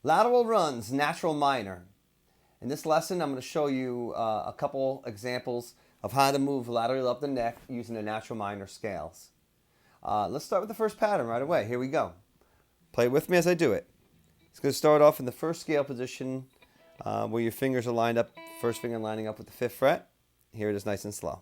Lateral runs, natural minor. In this lesson, I'm going to show you a couple examples of how to move laterally up the neck using the natural minor scales. Let's start with the first pattern right away. Here we go. Play with me as I do it. It's going to start off in the first scale position where your fingers are lined up, first finger lining up with the 5th fret. Here it is nice and slow.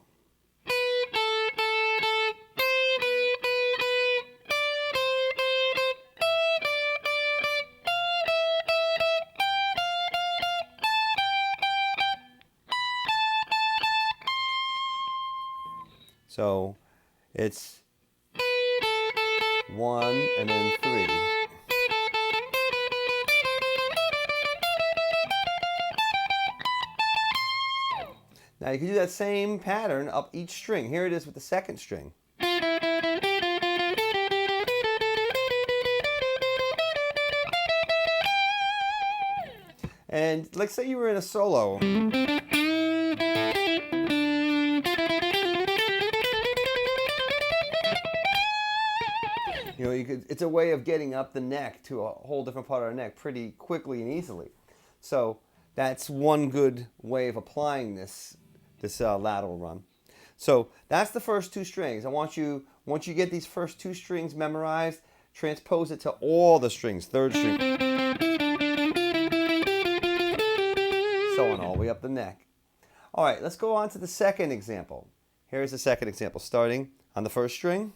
So it's 1 and then 3. Now you can do that same pattern up each string. Here it is with the 2nd string. And let's say you were in a solo. You know, it's a way of getting up the neck to a whole different part of the neck pretty quickly and easily. So that's one good way of applying this lateral run. So that's the first 2 strings. I want you, once you get these first 2 strings memorized, transpose it to all the strings, 3rd string, so on all the way up the neck. All right, let's go on to the second example. Here's the second example, starting on the 1st string.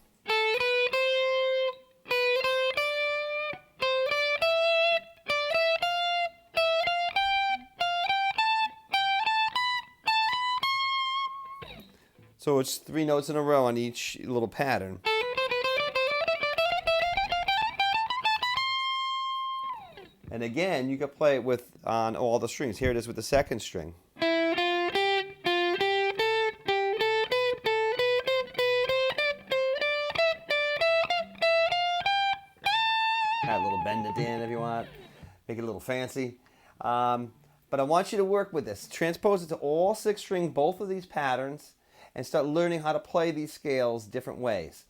So it's 3 notes in a row on each little pattern. And again, you can play it with on all the strings. Here it is with the 2nd string. Add a little bend at the end if you want. Make it a little fancy. But I want you to work with this. Transpose it to all 6 strings, both of these patterns, and start learning how to play these scales different ways.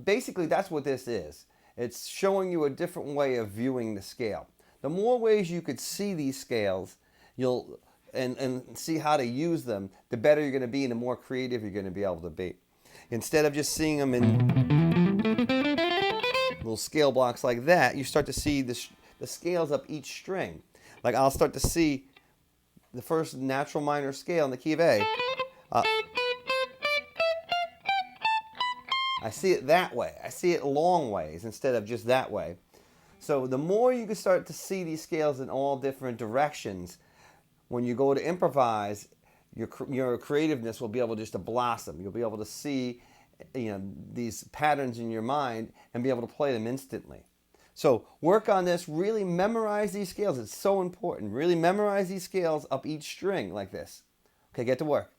Basically, that's what this is. It's showing you a different way of viewing the scale. The more ways you could see these scales and see how to use them, the better you're going to be and the more creative you're going to be able to be. Instead of just seeing them in little scale blocks like that, you start to see the scales up each string. Like I'll start to see the first natural minor scale in the key of A. I see it that way. I see it long ways instead of just that way. So the more you can start to see these scales in all different directions, when you go to improvise, your creativeness will be able just to blossom. You'll be able to see, these patterns in your mind and be able to play them instantly. So work on this. Really memorize these scales. It's so important. Really memorize these scales up each string like this. Okay, get to work.